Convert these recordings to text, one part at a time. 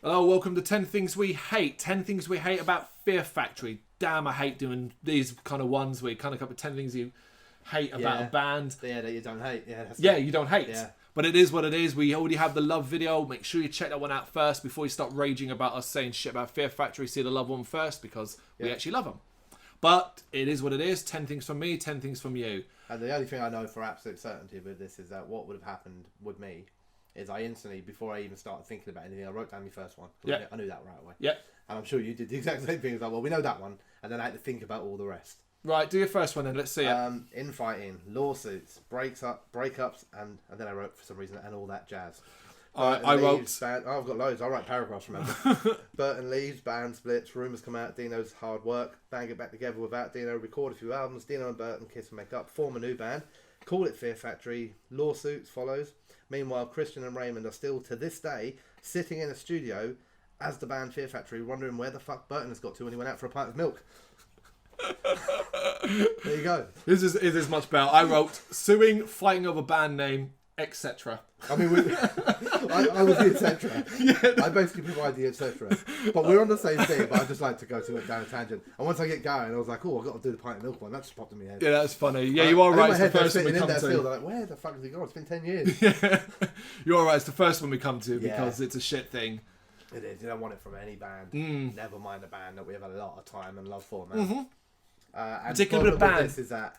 Hello, welcome to 10 Things We Hate. 10 Things We Hate about Fear Factory. Damn, I hate doing these kind of ones where you kind of come up with 10 things you hate about a band. Yeah, that you don't hate. You don't hate. Yeah. But it is what it is. We already have the Love video. Make sure you check that one out first before you start raging about us saying shit about Fear Factory. See the Love one first because we actually love them. But it is what it is. 10 things from me, 10 things from you. And the only thing I know for absolute certainty with this is that what would have happened with me is I instantly, before I even started thinking about anything, I wrote down my first one. Yeah. I knew that right away. Yeah. And I'm sure you did the exact same thing. It's like, well, we know that one. And then I had to think about all the rest. Right, do your first one then. Let's see it. Infighting, lawsuits, breakups, and then I wrote for some reason, and all that jazz. I wrote... I've got loads. I write paragraphs, remember. Burton leaves, band splits, rumours come out, Dino's hard work, band get back together without Dino, record a few albums, Dino and Burton kiss and make up, form a new band, call it Fear Factory, lawsuits follows. Meanwhile, Christian and Raymond are still, to this day, sitting in a studio as the band Fear Factory, wondering where the fuck Burton has got to when he went out for a pint of milk. There you go. This is much better. I wrote suing, fighting over band name, etc. I mean, I was the etc. Yeah. I basically provide the etc. But we're on the same thing, but I just like to go down a tangent. And once I get going, I was like, oh, I've got to do the pint of milk one. That just popped in my head. Yeah, that's funny. Yeah, you are right. It's the first one we come to. They're like, where the fuck has he gone? It's been 10 years. Yeah. You are right. It's the first one we come to because it's a shit thing. It is. You don't want it from any band. Never mind a band that we have a lot of time and love for, man. Mm-hmm. And particularly with band. This is that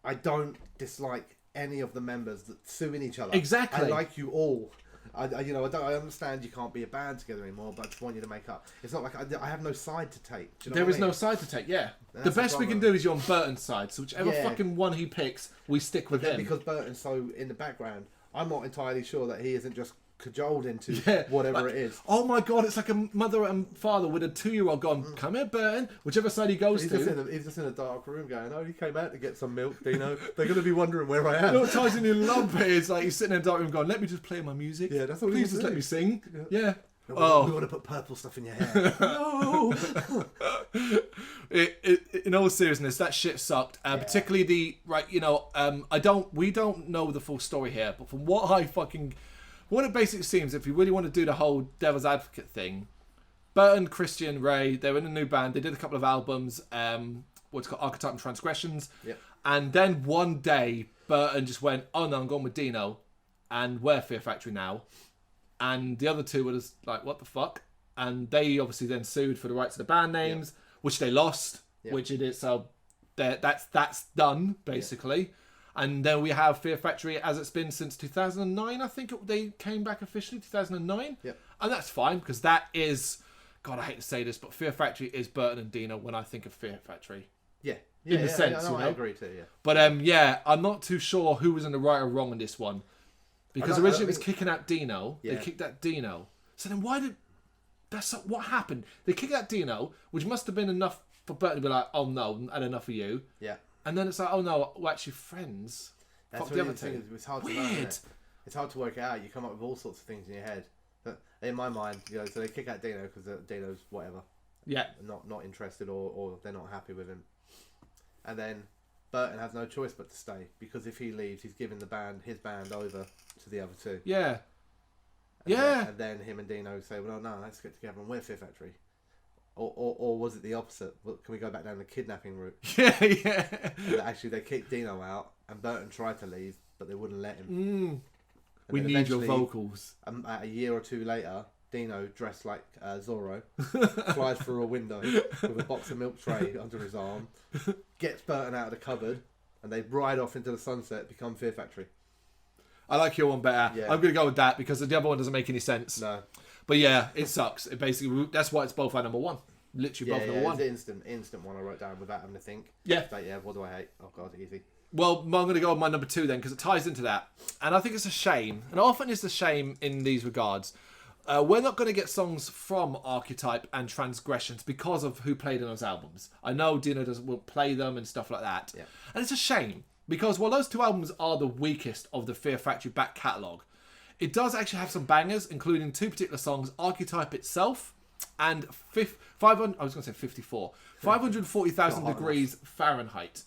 I don't dislike any of the members that suing each other. Exactly. I like you all. I understand you can't be a band together anymore, but I just want you to make up. It's not like I have no side to take. Do you know there is no side to take. Yeah. The best we can do is you're on Burton's side. So whichever fucking one he picks, we stick with him. Because Burton's so in the background, I'm not entirely sure that he isn't just cajoled into whatever it is. Oh my god, it's like a mother and father with a 2-year-old going, come here, Burton, whichever side he goes to. He's just in a dark room going, oh, he came out to get some milk, Dino. They're going to be wondering where I am. You know what ties in your love is like he's sitting in a dark room going, let me just play my music. Yeah, that's all. Please just let me sing. Yeah. We want to put purple stuff in your hair. No. In all seriousness, that shit sucked. Particularly we don't know the full story here, but from what it basically seems, if you really want to do the whole devil's advocate thing, Burton, Christian, Ray, they were in a new band. They did a couple of albums, what's called Archetype and Transgressions. Yep. And then one day, Burton just went, oh no, I'm going with Dino. And we're Fear Factory now. And the other two were just like, what the fuck? And they obviously then sued for the rights to the band names, which they lost, which it is. So that's done, basically. Yep. And then we have Fear Factory as it's been since 2009. I think they came back officially 2009. Yep. And that's fine because that is, God, I hate to say this, but Fear Factory is Burton and Dino when I think of Fear Factory. Yeah. In the sense, I agree too, yeah. But I'm not too sure who was in the right or wrong in this one. Because originally it was kicking out Dino. Yeah. They kicked out Dino. So then what happened? They kicked out Dino, which must have been enough for Burton to be like, oh no, I had enough of you. Yeah. And then it's like, oh no, we're actually friends. That's the other thing. It's hard to learn, isn't it? It's hard to work it out. You come up with all sorts of things in your head. But in my mind, so they kick out Dino because Dino's whatever. Yeah. Not interested or they're not happy with him. And then Burton has no choice but to stay because if he leaves, he's giving his band over to the other two. Yeah. And then him and Dino say, well, no, let's get together and we're Fear Factory. Or was it the opposite? Can we go back down the kidnapping route? Yeah. And actually, they kicked Dino out, and Burton tried to leave, but they wouldn't let him. We need your vocals. A year or two later, Dino, dressed like Zorro, flies through a window with a box of milk tray under his arm, gets Burton out of the cupboard, and they ride off into the sunset, become Fear Factory. I like your one better. Yeah. I'm going to go with that because the other one doesn't make any sense. No. But yeah, it sucks. It basically, that's why it's both our number one. Literally both number one. It's instant one I wrote down without having to think. Yeah. Like, what do I hate? Oh God, easy. Well, I'm going to go with my number two then because it ties into that. And I think it's a shame. And often it's a shame in these regards. We're not going to get songs from Archetype and Transgressions because of who played in those albums. I know Dino won't play them and stuff like that. Yeah. And it's a shame because while those two albums are the weakest of the Fear Factory back catalogue, it does actually have some bangers, including two particular songs, Archetype itself and 540,000 degrees Fahrenheit.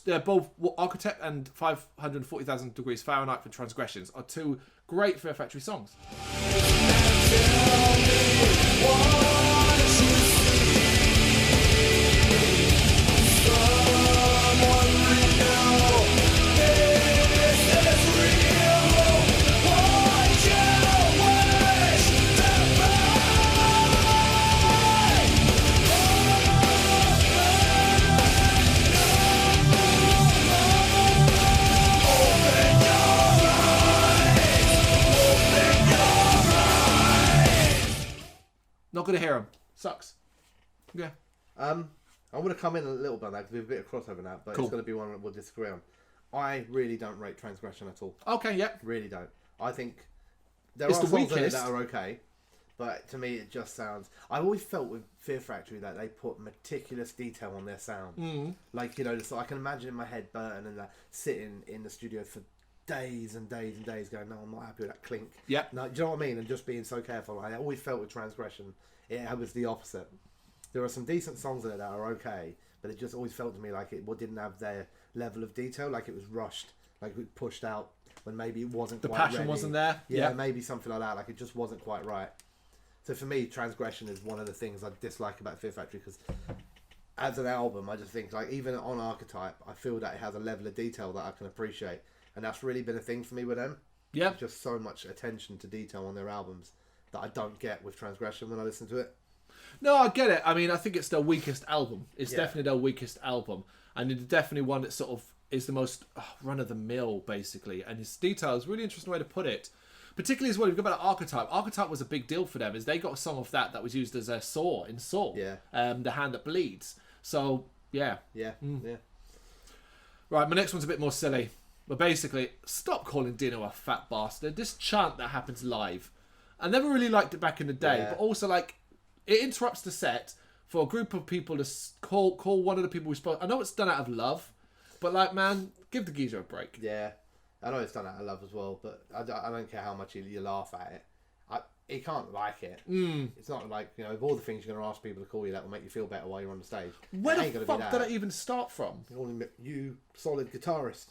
They're both Archetype and 540,000 degrees Fahrenheit for Transgressions are two great Fear Factory songs. Not gonna hear him. Sucks. Yeah. I'm going to come in a little bit on that because we have a bit of crossover now, but Cool. it's going to be one that we'll disagree on. I really don't rate Transgression at all. Okay, yeah. Really don't. I think there It's are the songs in it weakest. that are okay, but to me it just sounds... I've always felt with Fear Factory that they put meticulous detail on their sound. Like, you know, so I can imagine in my head Burton and that sitting in the studio for days and days and days going, no, I'm not happy with that clink. Yeah. No, do you know what I mean? And just being so careful. I always felt with Transgression, it was the opposite. There are some decent songs in it that are okay, but it just always felt to me like it didn't have their level of detail, like it was rushed, like it was pushed out when maybe it wasn't The quite passion ready. wasn't there. Yeah, Yeah. maybe something like that, like it just wasn't quite right. So for me, Transgression is one of the things I dislike about Fear Factory, because as an album, I just think, like, even on Archetype, I feel that it has a level of detail that I can appreciate, and that's really been a thing for me with them. Yeah. Just so much attention to detail on their albums that I don't get with Transgression when I listen to it. No, I get it. I mean, I think it's their weakest album. It's Yeah. definitely their weakest album. And it's definitely one that sort of is the most run-of-the-mill, basically. And its detail is a really interesting way to put it. Particularly as well, if you go back to Archetype. Archetype was a big deal for them, is they got a song of that was used as a saw in Saw. Yeah. The Hand That Bleeds. So, yeah. Yeah, yeah. Right, my next one's a bit more silly. But basically, stop calling Dino a fat bastard. This chant that happens live. I never really liked it back in the day, Yeah. but also, like, it interrupts the set for a group of people to call one of the people we spoke. I know it's done out of love, but, like, man, give the geezer a break. Yeah. I know it's done out of love as well, but I don't care how much you laugh at it. He can't like it. It's not like, you know, of all the things you're going to ask people to call you that will make you feel better while you're on the stage. Where it ain't the gonna fuck be did that. it even start from? You solid guitarist.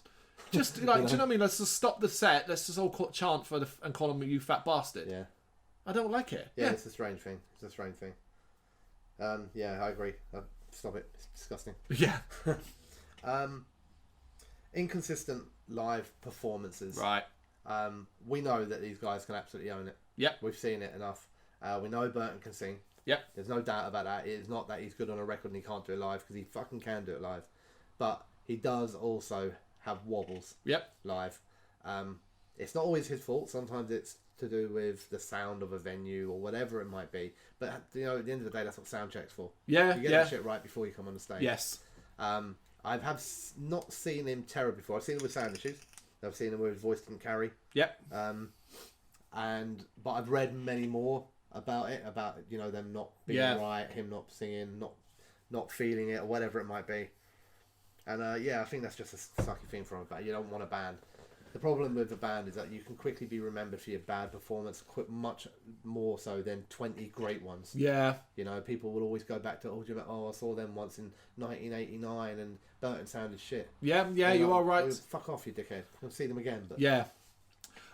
Just, like, do you know what I mean? Let's just stop the set. Let's just all chant and call him you fat bastard. Yeah. I don't like it. Yeah, it's a strange thing. It's a strange thing. Yeah, I agree. Stop it. It's disgusting. Yeah. Inconsistent live performances. Right. We know that these guys can absolutely own it. Yep. We've seen it enough. We know Burton can sing. Yep. There's no doubt about that. It's not that he's good on a record and he can't do it live, because he fucking can do it live. But he does also have wobbles Yep. live. It's not always his fault. Sometimes it's to do with the sound of a venue or whatever it might be. But, you know, at the end of the day, that's what sound check's for. Yeah. You get Yeah. that shit right before you come on the stage. Yes. Not seen him terrible before. I've seen him with sound issues. I've seen him where his voice didn't carry. Yep. But I've read many more about it, about, you know, them not being right, him not singing, not feeling it, or whatever it might be. And I think that's just a sucky thing from a band. You don't want a band. The problem with a band is that you can quickly be remembered for your bad performance, much more so than 20 great ones. Yeah. You know, people will always go back to, I saw them once in 1989 and Burton sounded shit. Yeah. Yeah. You are right. Fuck off, you dickhead. I'll see them again. But Yeah.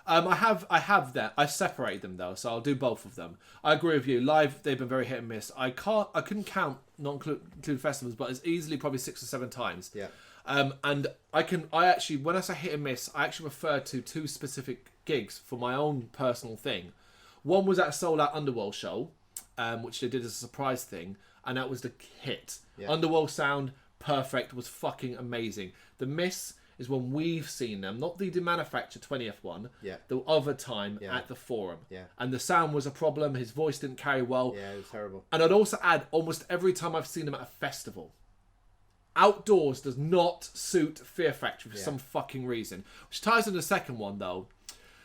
I have that. I've separated them though, so I'll do both of them. I agree with you. Live, they've been very hit and miss. I couldn't count, not include festivals, but it's easily probably 6 or 7 times. Yeah. And I actually, when I say hit and miss, I actually refer to 2 specific gigs for my own personal thing. One was at a sold out Underworld show, which they did as a surprise thing, and that was the hit. Yeah. Underworld sound, perfect, was fucking amazing. The miss is when we've seen them, not the manufactured 20th one, Yeah. the other time Yeah. at the Forum. Yeah. And the sound was a problem, his voice didn't carry well. Yeah, it was terrible. And I'd also add, almost every time I've seen them at a festival, outdoors does not suit Fear Factory for some fucking reason. Which ties into the second one though.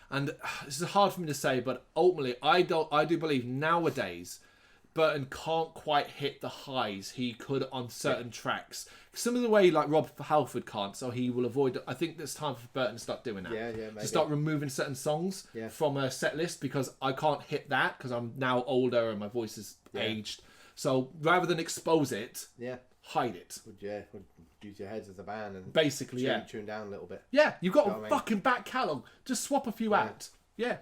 And this is hard for me to say, but ultimately I do believe nowadays Burton can't quite hit the highs he could on certain tracks. Some of the way like Rob Halford can't, so he will avoid. I think it's time for Burton to start doing that. Yeah, maybe. To start removing certain songs from a set list, because I can't hit that because I'm now older and my voice is aged. So rather than expose it, hide it. Would use your heads as a band and basically tune down a little bit. Yeah, you've got You know a what I mean? fucking back catalogue. Just swap a few out. Yeah.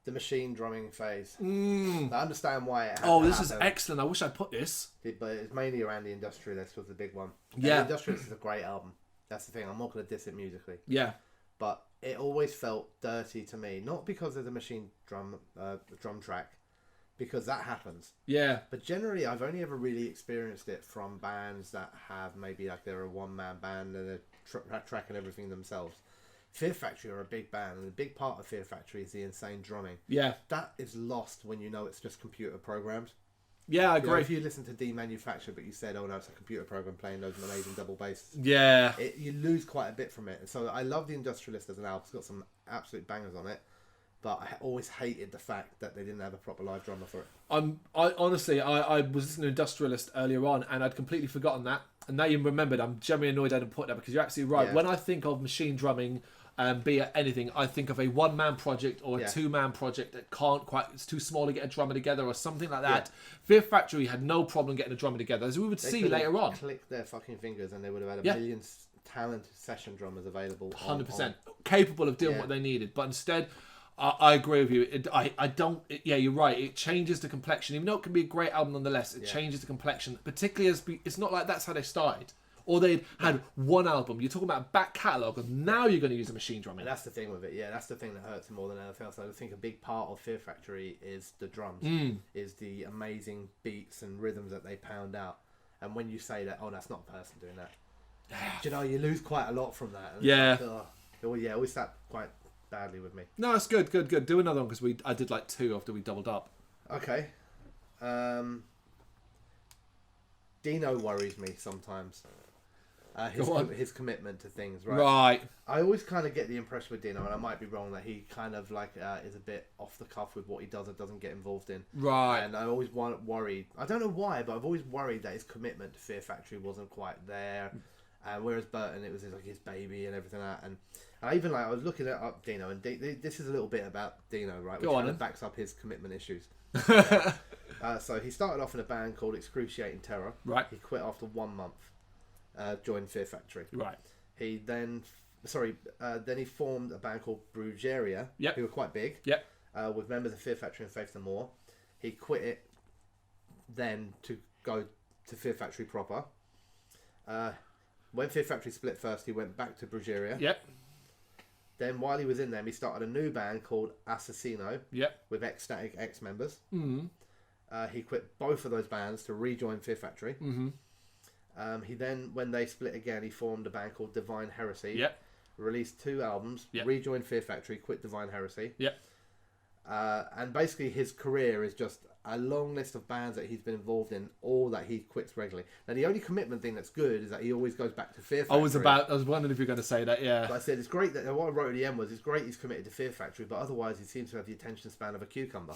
the machine drumming phase. I understand why it had Oh, to this is happen. excellent. I wish I'd put this. But it's mainly around the Industrialist was the big one. And Yeah. the Industrialist is a great album. That's the thing. I'm not going to diss it musically. Yeah. But it always felt dirty to me. Not because of the machine drum track, because that happens. Yeah. But generally, I've only ever really experienced it from bands that have maybe like they're a one-man band and they're tracking everything themselves. Fear Factory are a big band, and a big part of Fear Factory is the insane drumming. Yeah. That is lost when you know it's just computer programmed. Yeah, I You know, agree. if you listen to Demanufactured, but you said, "Oh no, it's a computer program playing those amazing double basses," Yeah. you lose quite a bit from it. So I love the Industrialist as an album; it's got some absolute bangers on it. But I always hated the fact that they didn't have a proper live drummer for it. I honestly, I was listening to Industrialist earlier on, and I'd completely forgotten that. And now you remembered. I'm genuinely annoyed I didn't put that because you're absolutely right. Yeah. When I think of machine drumming, be it anything, I think of a one-man project or a Yeah. two-man project that can't quite. It's too small to get a drummer together or something like that. Fear Factory had no problem getting a drummer together, as we would They see could have later on. clicked their fucking fingers, and they would have had a Yeah. million talented session drummers available. 100% capable of doing Yeah. what they needed, but instead. I agree with you. I don't. Yeah, you're right. It changes the complexion, even though it can be a great album nonetheless. It changes the complexion, particularly as it's not like that's how they started, or they'd had one album. You're talking about a back catalogue, and now you're going to use a machine drumming. And that's the thing with it. Yeah, that's the thing that hurts it more than anything else. I think a big part of Fear Factory is the drums, is the amazing beats and rhythms that they pound out. And when you say that, oh, that's not a person doing that. Do you know, you lose quite a lot from that. And Yeah. it's like, oh, yeah, we sat quite badly with me. No, it's good. Do another one because I did like two after we doubled up. Okay. Dino worries me sometimes. His commitment to things, right? Right. I always kind of get the impression with Dino, and I might be wrong, that he kind of like is a bit off the cuff with what he does or doesn't get involved in. Right. And I always worried. I don't know why, but I've always worried that his commitment to Fear Factory wasn't quite there. Whereas Burton, it was like his baby and everything like that. And I even I was looking up Dino, and this is a little bit about Dino, right? Which Go on, kind of then. backs up his commitment issues. So he started off in a band called Excruciating Terror. Right. He quit after 1 month. Joined Fear Factory. Right. He then he formed a band called Brrraaains. Yep. Who were quite big. Yep. With members of Fear Factory and Faith No More. He quit it then to go to Fear Factory proper. When Fear Factory split first, he went back to Brrraaains. Yep. Then while he was in them, he started a new band called Assassino Yep. with Ecstatic X members. Mm-hmm. He quit both of those bands to rejoin Fear Factory. Mm-hmm. He then, when they split again, he formed a band called Divine Heresy. Yep. Released 2 albums. Yep. Rejoined Fear Factory. Quit Divine Heresy. Yep. And basically his career is just a long list of bands that he's been involved in, all that he quits regularly. Now the only commitment thing that's good is that he always goes back to Fear Factory. I was wondering if you were going to say that. Yeah. But I said it's great that what I wrote at the end was it's great he's committed to Fear Factory, but otherwise he seems to have the attention span of a cucumber.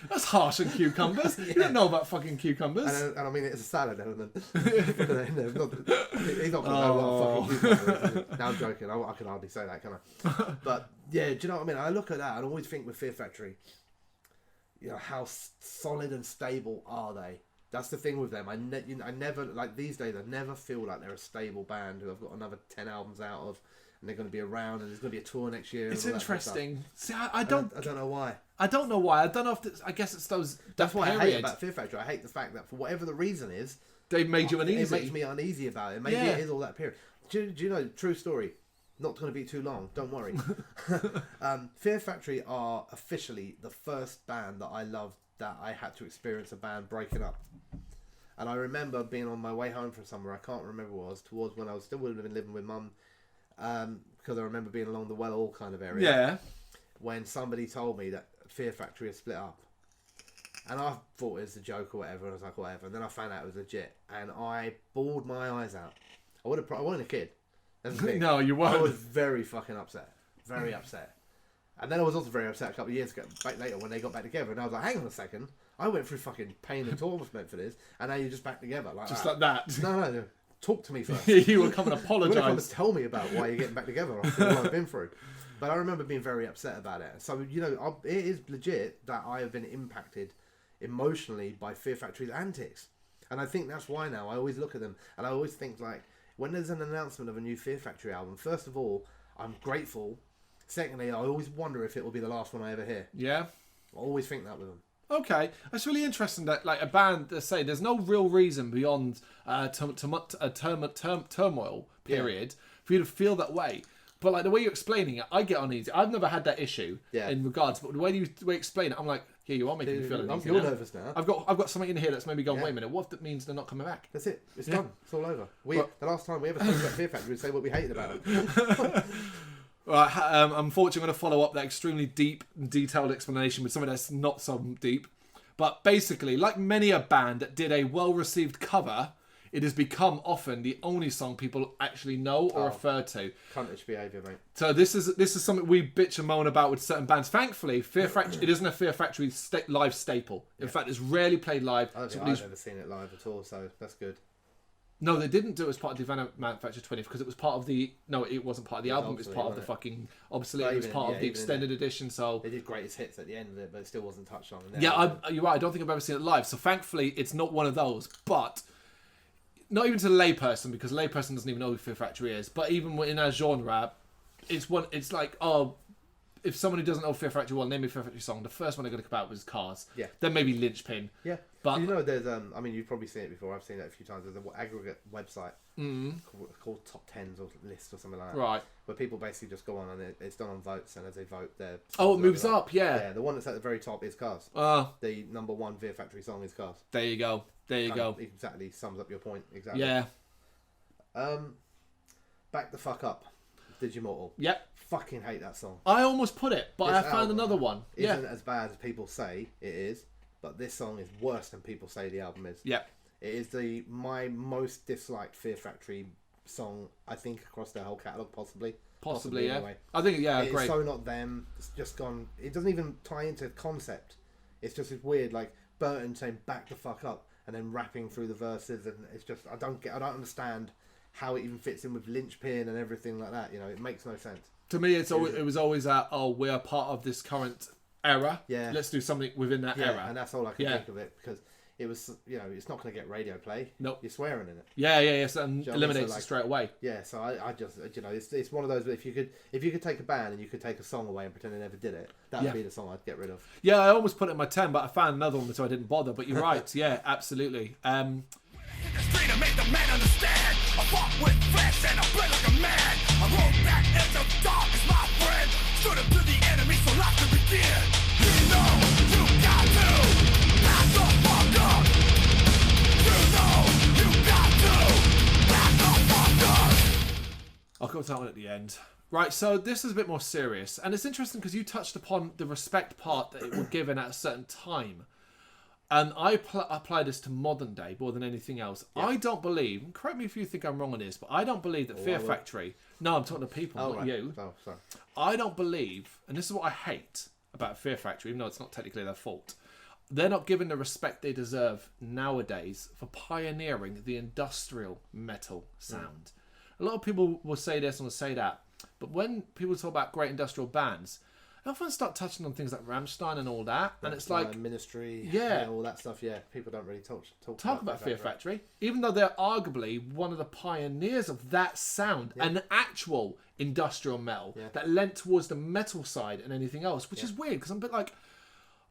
That's harsh on cucumbers. You don't know about fucking cucumbers. And I mean it's a salad element. He's not going to know what a fucking cucumber is. Now I'm joking. I can hardly say that, can I? But yeah, do you know what I mean? I look at that and I always think with Fear Factory, you know, how solid and stable are they? That's the thing with them. I never, like these days, I never feel like they're a stable band who I've got another 10 albums out of, and they're going to be around, and there's going to be a tour next year. It's and all that sort of stuff. interesting. See, I don't know why. I don't know why. I don't know if I guess it's those. That's that what I hate period. about Fear Factory. I hate the fact that for whatever the reason is, They made you uneasy. it makes me uneasy about it. Maybe Yeah. it is all that period. Do you know, true story, not going to be too long, don't worry. Fear Factory are officially the first band that I loved that I had to experience a band breaking up. And I remember being on my way home from somewhere, I can't remember what it was, towards when I was still would have been living with mum, because I remember being along the Well kind of area. Yeah. When somebody told me that Fear Factory had split up. And I thought it was a joke or whatever, and I was like, whatever. And then I found out it was legit, and I bawled my eyes out. I wasn't a kid. That's the thing. No, you weren't. I was very fucking upset. Very upset. And then I was also very upset a couple of years ago, back later, when they got back together, and I was like, hang on a second. I went through fucking pain and torment for this, and now you're just back together. Just that. like that. No. Talk to me first. You will come and You want to come and apologise. tell me about why you're getting back together after what I've been through. But I remember being very upset about it. So, you know, it is legit that I have been impacted emotionally by Fear Factory's antics. And I think that's why now I always look at them, and I always think, like, when there's an announcement of a new Fear Factory album, first of all, I'm grateful Secondly, I always wonder if it will be the last one I ever hear. Yeah. I always think that with them. Okay, that's really interesting that like a band that say there's no real reason beyond turmoil period for you to feel that way. But like the way you're explaining it, I get uneasy. I've never had that issue in regards, but the way you explain it, I'm like, yeah, you are making me feel uneasy. You're nervous now. I've got something in here that's maybe going, wait a minute, what if that means they're not coming back? That's it. It's done. It's all over. The last time we ever spoke about Fear Factory, we say what we hated about it. Right, unfortunately, I'm going to follow up that extremely deep and detailed explanation with something that's not so deep. But basically, like many a band that did a well-received cover, it has become often the only song people actually know or refer to. Cuntish behaviour, mate. So this is something we bitch and moan about with certain bands. Thankfully, Fear Factory, it isn't a Fear Factory live staple. In fact, it's rarely played live. I don't think I've ever seen it live at all, so that's good. No, they didn't do it as part of the Van Manufacture 20th because it was part of the... No, it wasn't part of the album. It was part of the fucking... Obsolete. It was part of the extended edition, so... They did greatest hits at the end of it, but it still wasn't touched on. Yeah, you're right. I don't think I've ever seen it live. So thankfully, it's not one of those. But... Not even to the layperson, because the layperson doesn't even know who Fear Factory is. But even in our genre, it's like, oh... If someone who doesn't know Fear Factory will name me a Fear Factory song, the first one they're going to come out with is Cars. Yeah. Then maybe Lynchpin. Yeah. But you know, there's I mean, you've probably seen it before. I've seen it a few times. There's an aggregate website called Top Tens or List or something like that. Right. Where people basically just go on and it's done on votes, and as they vote, their it moves up. Yeah. Yeah. The one that's at the very top is Cars. The number one Fear Factory song is Cars. There you go. Exactly sums up your point. Exactly. Yeah. Back the fuck up. Digimortal. Yep. Fucking hate that song. I almost put it, but This I found another one. Isn't as bad as people say it is, but this song is worse than people say the album is. Yep. It is my most disliked Fear Factory song, I think, across their whole catalogue, possibly. Possibly, yeah. Anyway. I think, it's great. so not them. It's just gone. It doesn't even tie into concept. It's just this weird, like Burton saying "back the fuck up" and then rapping through the verses, and it's just I don't understand how it even fits in with Lynchpin and everything like that. You know, it makes no sense. To me, it was always we're part of this current era. Yeah. Let's do something within that era. And that's all I can think of it, because it was, it's not going to get radio play. Nope. You're swearing in it. Yeah. So eliminates it straight away. Yeah. So I just, it's one of those. If you could take a band and you could take a song away and pretend they never did it, that would be the song I'd get rid of. Yeah, I almost put it in my 10, but I found another one, so I didn't bother. But you're right. Yeah, absolutely. To make the man understand, I fought with flesh and I bled like a man. I rolled back in the dark as my friend. Stood up to the enemy so life could begin. You know you got to back the fuck up. You know you got to back the fuck up. I'll go to that one at the end. Right, so this is a bit more serious, and it's interesting because you touched upon the respect part that it was given at a certain time. And I apply this to modern day more than anything else. Yeah. I don't believe, correct me if you think I'm wrong on this, but I don't believe that Fear Factory... No, I'm talking to people, not you. Oh, sorry. I don't believe, and this is what I hate about Fear Factory, even though it's not technically their fault, they're not given the respect they deserve nowadays for pioneering the industrial metal sound. A lot of people will say this and will say that, but when people talk about great industrial bands... I often start touching on things like Rammstein and all that, and it's like Ministry, all that stuff. Yeah, people don't really talk about Fear Factory, even though they're arguably one of the pioneers of that sound, an actual industrial metal that lent towards the metal side and anything else, which is weird because I'm a bit like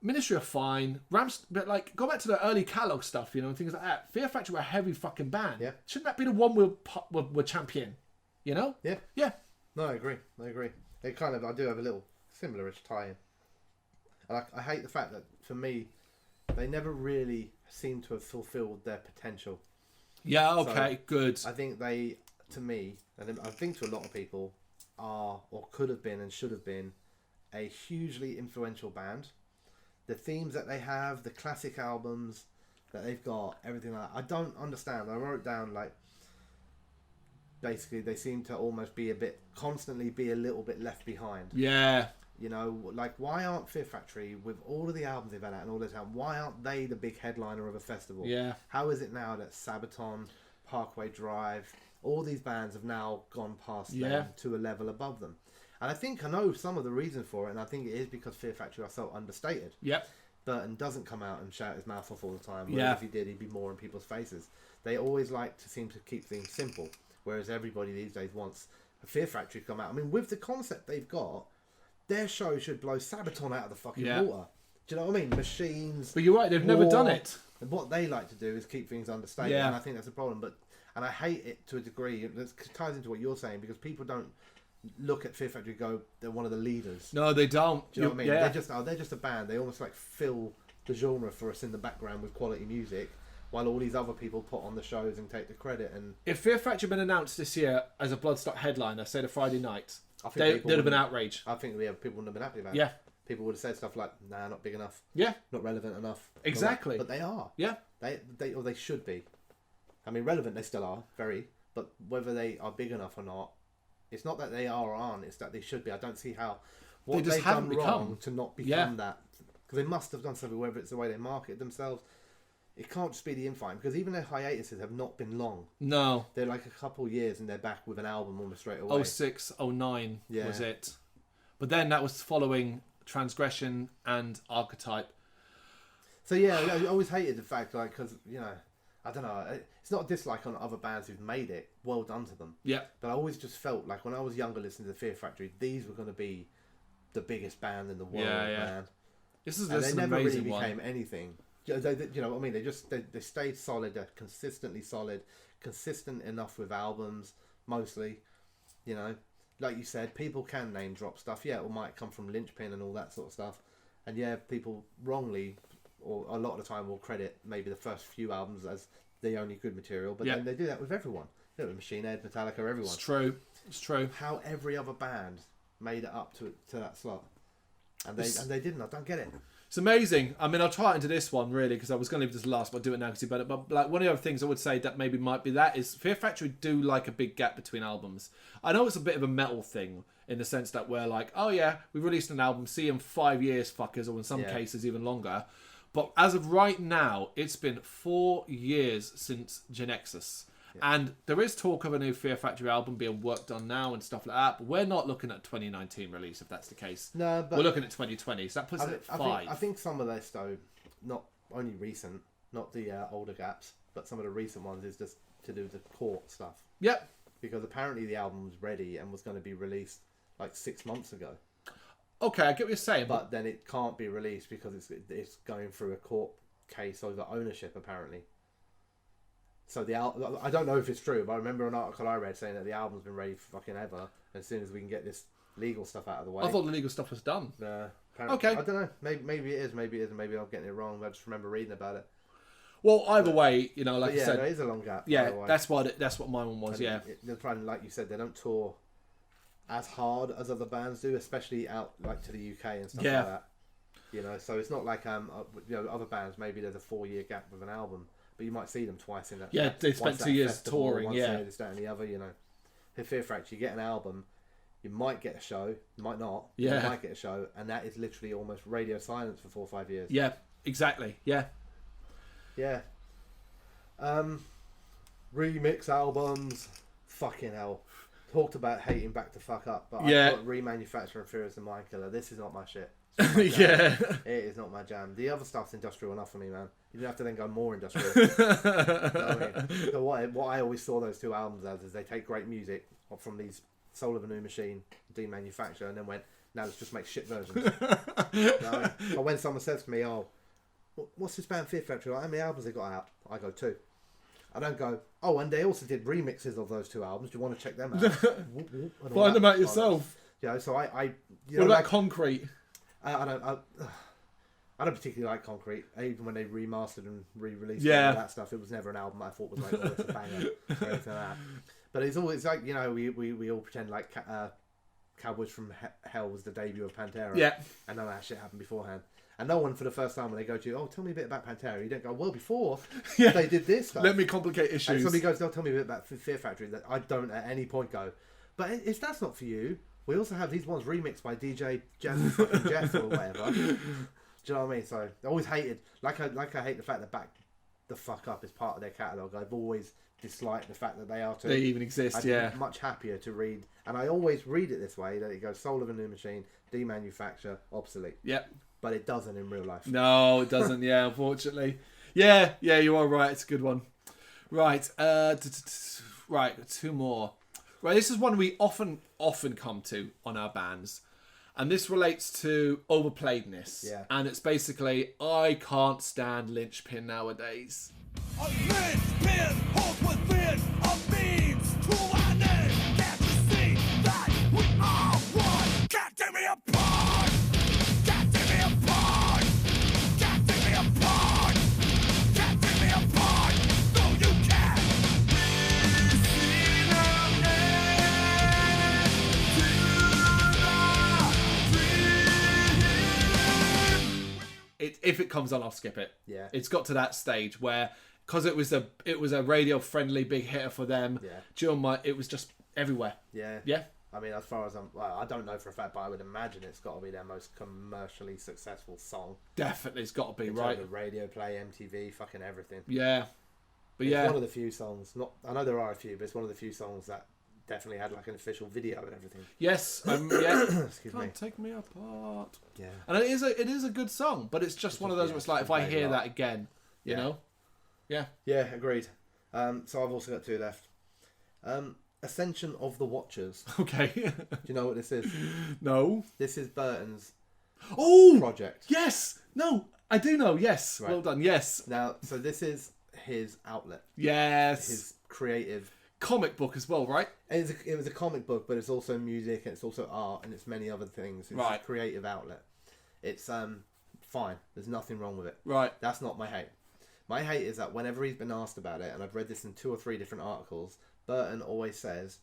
Ministry are fine, but like go back to the early catalog stuff, and things like that. Fear Factory were a heavy fucking band. Yeah, shouldn't that be the one we're champion? Yeah. No, I agree. It kind of I do have a little similar-ish tie-in. And I hate the fact that, for me, they never really seem to have fulfilled their potential. Yeah, okay, good. I think they, to me, and I think to a lot of people, are, or could have been and should have been, a hugely influential band. The themes that they have, the classic albums that they've got, everything like that, I don't understand. I wrote down, like, basically they seem to almost constantly be a little bit left behind. Yeah. Like, why aren't Fear Factory, with all of the albums they've had out and all this album, why aren't they the big headliner of a festival? Yeah. How is it now that Sabaton, Parkway Drive, all these bands have now gone past them to a level above them? And I know some of the reason for it, and I think it is because Fear Factory are so understated. Yep. Burton doesn't come out and shout his mouth off all the time. Whereas if he did, he'd be more in people's faces. They always seem to keep things simple. Whereas everybody these days wants a Fear Factory to come out. I mean, with the concept they've got, their show should blow Sabaton out of the fucking Yeah. water. Do you know what I mean? Machines. But you're right, they've never done war. it. And what they like to do is keep things understated, Yeah. and I think that's a problem. And I hate it to a degree. It ties into what you're saying because people don't look at Fear Factory and go, they're one of the leaders. No, they don't. Do you know what I mean? Yeah. They're just a band. They almost like fill the genre for us in the background with quality music, while all these other people put on the shows and take the credit. And If Fear Factory had been announced this year as a Bloodstock headliner, say the Friday night, I think there'd people have been wouldn't- outrage. I think people wouldn't have been happy about Yeah. it. People would have said stuff like, "Nah, not big enough, Yeah. not relevant enough." Exactly. But they are. Yeah. They should be. I mean, relevant they still are, very. But whether they are big enough or not, it's not that they are or aren't. It's that they should be. I don't see how what They just they've haven't done become. wrong to not become Yeah. that. Because they must have done something. Whether it's the way they market themselves, it can't just be the infighting. Because even their hiatuses have not been long. No. They're like a couple years and they're back with an album almost straight away. 06, 09 Yeah. was it. But then that was following Transgression and Archetype. So yeah, I always hated the fact, like, because I don't know, it's not a dislike on other bands who've made it. Well done to them. Yeah. But I always just felt like when I was younger, listening to the Fear Factory, these were going to be the biggest band in the world, man. This is And they an never really amazing became one. anything. You know what I mean? They stayed solid. They're consistently solid, consistent enough with albums, mostly. You know, like you said, people can name drop stuff. Yeah, it might come from Lynchpin and all that sort of stuff. And yeah, people wrongly, or a lot of the time, will credit maybe the first few albums as the only good material. But then they do that with everyone. You know, with Machine Head, Metallica, everyone. It's true. It's true. How every other band made it up to that slot, and they didn't. I don't get it. It's amazing. I mean, I'll try it into this one, really, because I was going to leave this last, but I'll do it now because you better. But like, one of the other things I would say that maybe might be that is Fear Factory do like a big gap between albums. I know it's a bit of a metal thing in the sense that we're like, oh yeah, we released an album, see in 5 years, fuckers, or in some cases even longer. But as of right now, it's been 4 years since Genexus. And there is talk of a new Fear Factory album being worked on now and stuff like that, but we're not looking at 2019 release if that's the case. No, but we're looking at 2020, so that puts it at 5. I think some of this, though, not only recent, not the older gaps, but some of the recent ones is just to do with the court stuff. Yep. Because apparently the album was ready and was going to be released like 6 months ago. Okay, I get what you're saying. But then it can't be released because it's going through a court case over ownership, apparently. So I don't know if it's true, but I remember an article I read saying that the album's been ready for fucking ever. As soon as we can get this legal stuff out of the way. I thought the legal stuff was done. Okay. I don't know. Maybe it is. Maybe it isn't. Maybe I'm getting it wrong. I just remember reading about it. Well, either way, you know, like you said, there is a long gap. yeah, that's what my one was. And they're trying, like you said, they don't tour as hard as other bands do, especially out like to the UK and stuff like that. You know, so it's not like other bands. Maybe there's a 4-year gap with an album, but you might see them twice in that. Yeah, they spent 2 years festival, touring. once Yeah, this, that, and the other. You know, if Fear Factory, you get an album, you might get a show, you might not. Yeah, you might get a show, and that is literally almost radio silence for 4 or 5 years. Yeah, exactly. Yeah. Remix albums, fucking hell. Talked about hating Back to Fuck Up, but Yeah. I've got Remanufacturing Fear and Mind Killer. This is not my shit. Yeah. It is not my jam. The other stuff's industrial enough for me, man. You don't have to then go more industrial. You know what I mean? So what I always saw those two albums as is they take great music from these Soul of a New Machine, demanufacture, and then went, now let's just make shit versions. You know what I mean? But when someone says to me, oh, what's this band Fear Factory like? How many albums they got out? I go, 2. I don't go, oh, and they also did remixes of those 2 albums. Do you want to check them out? Find them out yourself. You know, so I you What know, about like, Concrete? I don't particularly like Concrete. Even when they remastered and re-released all that stuff, it was never an album I thought was like, oh, it's a banger or anything like that. But it's always like, you know, we all pretend like Cowboys from Hell was the debut of Pantera. Yeah. And none of that shit happened beforehand. And no one, for the first time when they go to you, oh, tell me a bit about Pantera. You don't go, well, before they did this stuff. Let me complicate issues. And somebody goes, they'll tell me a bit about Fear Factory. That I don't at any point go, but if that's not for you, we also have these ones remixed by DJ Jeff or whatever. Do you know what I mean? So I always hated, like I hate the fact that Back the Fuck Up is part of their catalogue. I've always disliked the fact that they are too. They even exist, I'd be much happier to read, and I always read it this way, that it goes Soul of a New Machine, demanufacture, obsolete. Yep. But it doesn't in real life. No, it doesn't. Yeah, unfortunately. Yeah, you are right. It's a good one. Right. Right. 2 more. Right. This is one we often come to on our bands, And this relates to overplayedness. Yeah. And it's basically, I can't stand linchpin nowadays. A linchpin holds within a means to our name. Can't you see that we are one? Can't tear me apart. Can't tear me apart. Can't tear me apart. Can't tear me apart. No, you can't. If it comes on, I'll skip it. Yeah. It's got to that stage where, because it was a radio friendly big hitter for them. Yeah. During it was just everywhere. Yeah. Yeah. I mean, as far as I don't know for a fact, but I would imagine it's got to be their most commercially successful song. Definitely, it's got to be In right. terms of radio play, MTV, fucking everything. Yeah. But It's yeah. one of the few songs. I know there are a few, but it's one of the few songs that definitely had like an official video and everything. Yes. Yeah. Excuse me. Can't take me apart. Yeah. And it is a good song, but it's just one of those where it's like, if I hear that again, you know. Yeah. Yeah, agreed. So I've also got two left. Ascension of the Watchers. Okay. Do you know what this is? No. This is Burton's Oh. project. Yes. No. I do know. Yes. Right. Well done. Yes. Now, so this is his outlet, Yes. his creative. Comic book as well, right? It was a comic book, but it's also music, and it's also art, and it's many other things. It's Right. a creative outlet. It's fine. There's nothing wrong with it. Right. That's not my hate. My hate is that whenever he's been asked about it, and I've read this in 2 or 3 different articles, Burton always says,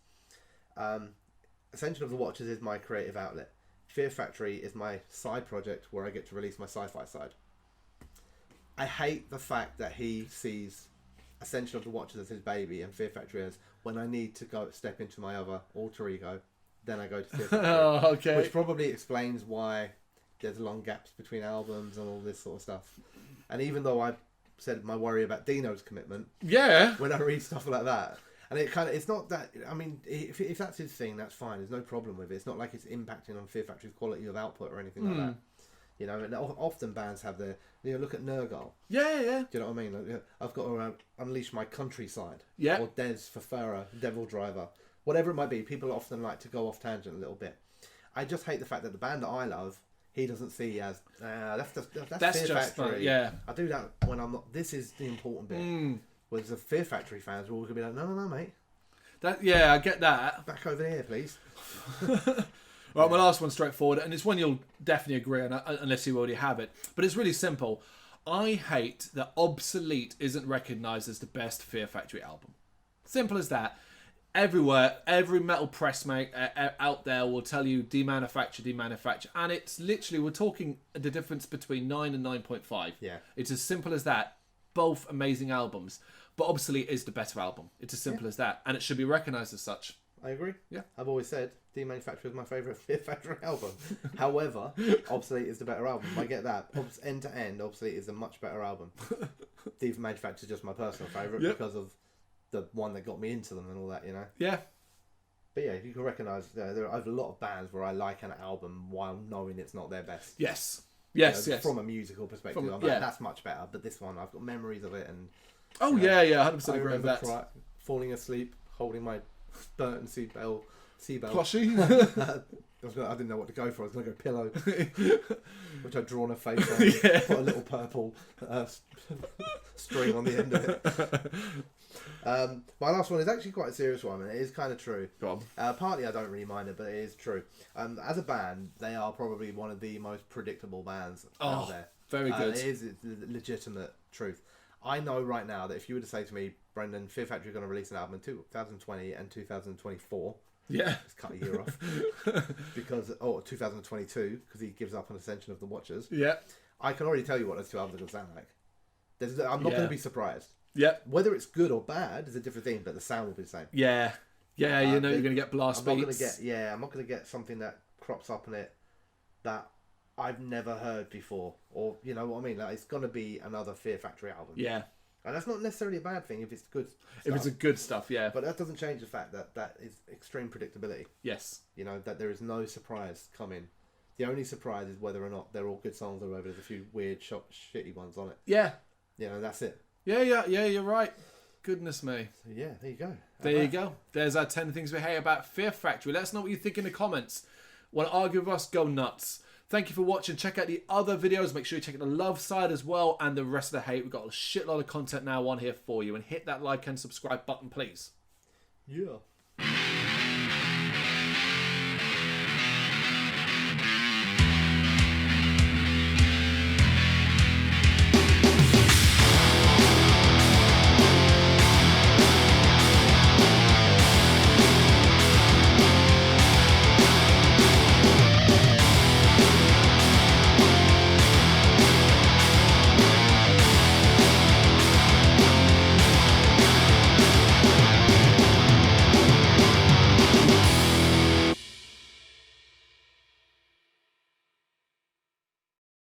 Ascension of the Watchers is my creative outlet. Fear Factory is my side project where I get to release my sci-fi side. I hate the fact that he sees Ascension of the Watchers as his baby and Fear Factory as when I need to go step into my other alter ego, then I go to Fear Factory. Oh, okay. Which probably explains why there's long gaps between albums and all this sort of stuff. And even though I said my worry about Dino's commitment, Yeah. when I read stuff like that, and it's not that, I mean, if that's his thing, that's fine. There's no problem with it. It's not like it's impacting on Fear Factory's quality of output or anything like that. You know, and often bands have their, look at Nergal. Yeah. Do you know what I mean? Like, I've got to unleash my countryside. Yeah. Or Des for Farah, Devil Driver. Whatever it might be, people often like to go off tangent a little bit. I just hate the fact that the band that I love, he doesn't see as, that's Fear just Factory. yeah. I do that when I'm not, this is the important bit. Whereas the Fear Factory fans are all going to be like, no, mate. I get that. Back over here, please. Right, my last one's straightforward, and it's one you'll definitely agree on, unless you already have it. But it's really simple. I hate that Obsolete isn't recognised as the best Fear Factory album. Simple as that. Everywhere, every metal press mate out there will tell you demanufacture. And it's literally, we're talking the difference between 9 and 9.5. Yeah. It's as simple as that. Both amazing albums. But Obsolete is the better album. It's as simple as that. And it should be recognised as such. I agree. Yeah. I've always said Demanufacture is my favourite Fear Factory album. However, Obsolete is the better album. I get that. End to end, Obsolete is a much better album. Demanufacture is just my personal favourite because of the one that got me into them and all that, you know. Yeah. But yeah, you can recognise there are a lot of bands where I like an album while knowing it's not their best. Yes. You Yes, know, yes. From a musical perspective, I'm like, that's much better. But this one, I've got memories of it, and Oh, you know, yeah, 100% I agree with remember that. falling asleep, holding my Burton seatbelt. Plushie. I didn't know what to go for. I was going to go pillow, which I'd drawn a face on. Put a little purple string on the end of it. My last one is actually quite a serious one, and it is kind of true. Go on. Partly I don't really mind it, but it is true. As a band, they are probably one of the most predictable bands out there. Very good. It's legitimate truth. I know right now that if you were to say to me, Brendan, Fear Factory are going to release an album in 2020 and 2024, Yeah. let's cut a year off, because 2022, because he gives up on Ascension of the Watchers. Yeah. I can already tell you what those two albums are going to sound like. I'm not going to be surprised. Yeah. Whether it's good or bad is a different thing, but the sound will be the same. Yeah. Yeah, you know you're going to get blast I'm not beats. I'm not going to get something that crops up in it that I've never heard before, or you know what I mean. Like, it's going to be another Fear Factory album. Yeah. And that's not necessarily a bad thing if it's good stuff. If it's a good stuff, yeah. But that doesn't change the fact that that is extreme predictability. Yes. You know, that there is no surprise coming. The only surprise is whether or not they're all good songs or whether there's a few weird, shitty ones on it. Yeah. You know, that's it. Yeah, you're right. Goodness me. So yeah, there you go. There you go. There's our 10 things we hate about Fear Factory. Let us know what you think in the comments. Want to argue with us? Go nuts. Thank you for watching. Check out the other videos. Make sure you check out the love side as well and the rest of the hate. We've got a shitload of content now on here for you. And hit that like and subscribe button, please. Yeah.